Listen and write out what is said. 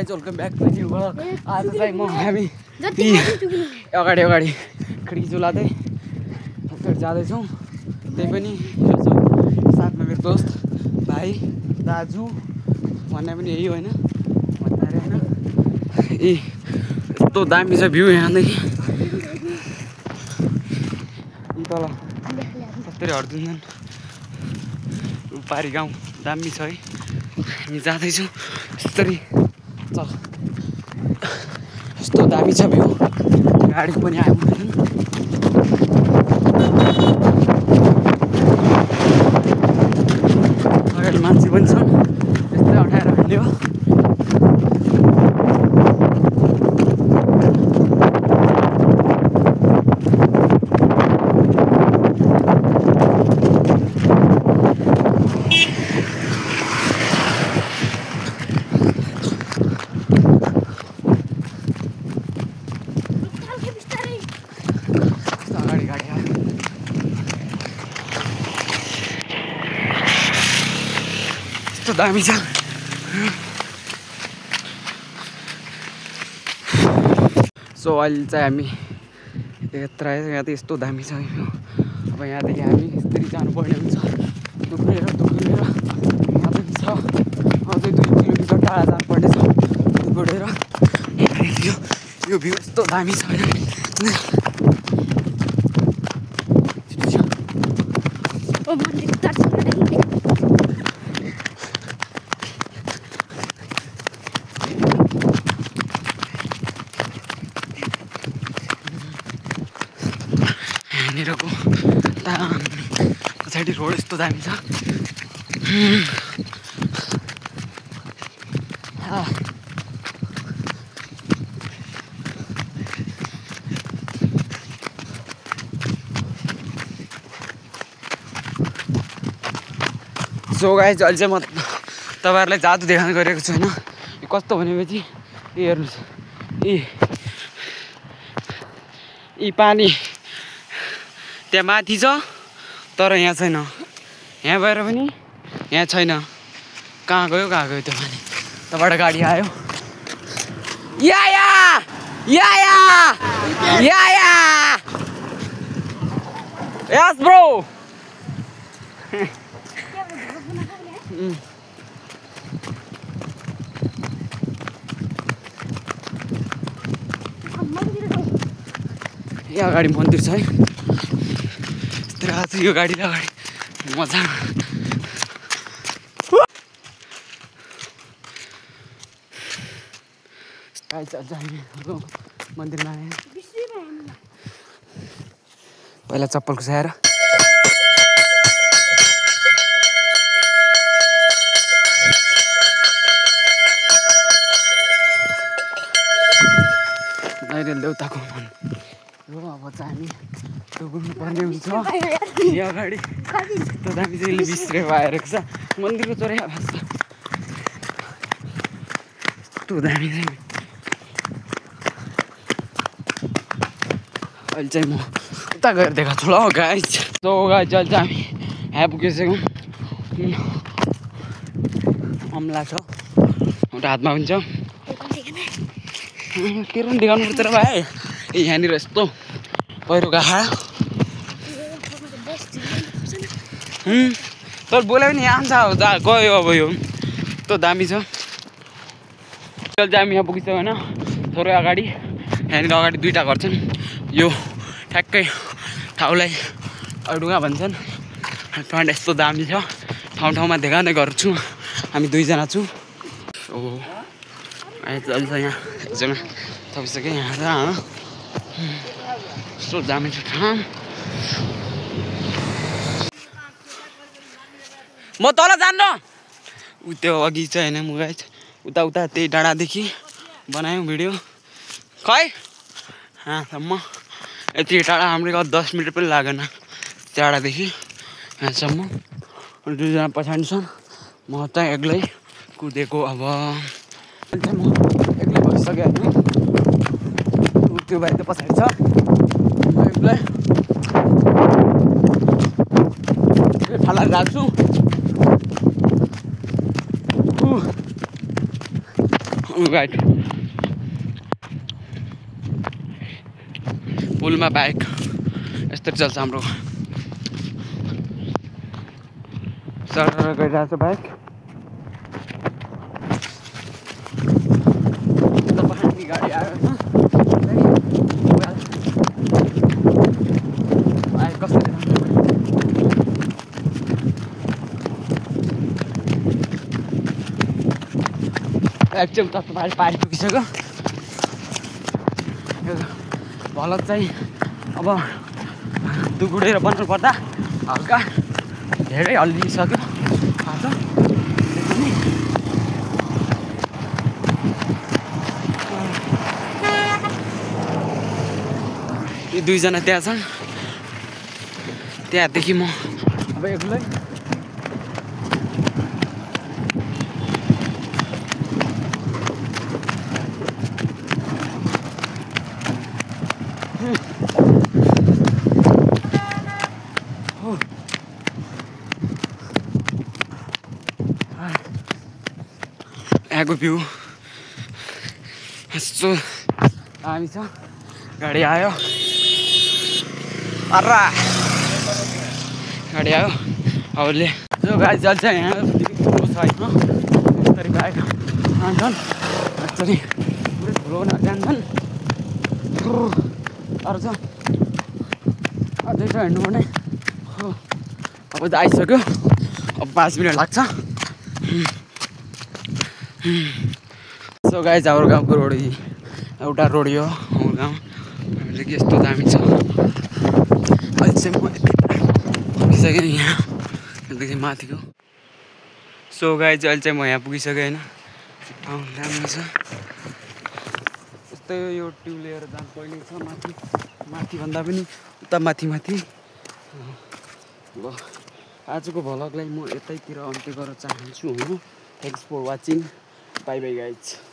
Guys welcome back to new vlog. आज चाहिँ हामी अगाडि खिड्की चुलाउँदै जाँदैछौँ। त्यही पनि साथमा मेरो दोस्त भाइ दाजु भन्ने पनि यही होइन भन्नाले होइन। यस्तो दामी छ भ्यू यहाँदेखि तल 70 हर्जुन पारी गाउँ दामी छ है। हामी जाँदैछौँ यस्तरी चल। यस्तो दामी छ भ्यू। गाडी पनि आयो अगाडि मान्छे पनि छन्। यस्तै अठाएर हिँड्ने हो। यस्तो दामी छ। सो अहिले चाहिँ हामी यत्र आएछ। यहाँ त यस्तो दामी छ। अब यहाँदेखि हामी यस्तरी जानुपर्ने हुन्छ दुखेर यहाँदेखि छ अझै 2 किलोमिटर टाढा जानुपर्ने छ दुखेर। यो भ्यू यस्तो दामी छ। यहाँनिरको पछाडि रोड यस्तो दामी छ। सो गाइज अहिले चाहिँ म तपाईँहरूलाई जादु देखाउन गएको छु होइन। यो कस्तो भनेपछि हेर्नुहोस् यी पानी त्यहाँ माथि छ तर यहाँ छैन। यहाँ भएर पनि यहाँ छैन। कहाँ गयो त्यो पानी। तबाट गाडी आयो। यस ब्रो। यहाँ अगाडि मन्दिर छ है। यो गाडी अगाडि मजा। मन्दिरमा आयो। पहिला चप्पल खुसाएर नाइरेल देउताको मन। अब चाहिँ हामी घुम्नु पर्ने हुन्छ। यहाँ अगाडि यस्तो दामी चाहिँ बिस्रे भइरहेको छ। मन्दिरको चोरै आवाज छ। यस्तो दामी चाहिँ अहिले चाहिँ म उता गएर देखाएको छु ल गाइज। सो गाइज अहिले चाहिँ हामी यहाँ पुगिसक्यौँ। अम्ला छ एउटा हातमा हुन्छ। के पनि देखाउनु पर्छ र भाइ। यहाँनिर यस्तो पहिरो गएको तर बोल्यो भने यहाँ आउँछ गयो। अब यो यस्तो दामी छ। अहिले चाहिँ हामी यहाँ पुगिसक्यो होइन। थोरै अगाडि यहाँनिर अगाडि 2टा घर छन्। यो ठ्याक्कै ठाउँलाई अडुवा भन्छन्। फ्रन्ट यस्तो दामी छ। ठाउँमा देखाउने गर्छु। हामी 2जना छु। अहिले चाहिँ यहाँ एकजना थपिसक्यो। यहाँ यस्तो दामी छ ठाउँ। म तल जान्न। त्यो अघि चाहिँ होइन म गाइज उता त्यही डाँडादेखि बनायौँ भिडियो। खै यहाँसम्म यति टाढा हाम्रो 10 मिनट पनि लागेन टाढादेखि यहाँसम्म। 2जना पछाडि छन्। म चाहिँ एक्लै कुदेको। अब म एक्लै भइसकेँ होइन। त्यो भाइ त पछाडि छ। म एक्लै ठाला लाग्छु। राइट पुलमा बाइक यस्तरी चल्छ हाम्रो सर गइरहेछ बाइक गाडी आयो कसरी एकचोटि तत्तो पारी पुगिसक्यो भलक चाहिँ अब दुगुडेर बन्नु पर्दा हल्का धेरै हल्लिसक्यो यी दुईजना त्यहाँ छन् त्यहाँदेखि म अब एक्लै यहाँको भ्यू यस्तो दामी छ गाडी आयो अर्रा गाडी आयो अरूले जो गाडी चल्छ यहाँ ठुलो छ होइन यस्तरी बाइक जान्छन् यसरी पुरै ठुलो जान्छन् अरू छ अझै छ हिँड्नुपर्ने अब त आइसक्यो अब 5 मिनट लाग्छ सो गाइज हाम्रो गाउँको रोड एउटा रोड यो हाम्रो गाउँ हामीले के यस्तो दामी छ अहिले चाहिँ म पुगिसकेँ यहाँदेखि माथिको सो गाइज अहिले चाहिँ म यहाँ पुगिसकेँ होइन ठाउँ राम्रो छ यस्तै यो ट्युब लिएर जानु पहिले छ माथिभन्दा पनि उता माथि अब आजको भ्लगलाई म यतैतिर अन्त्य गर्न चाहन्छु होइन thanks for watching bye bye guys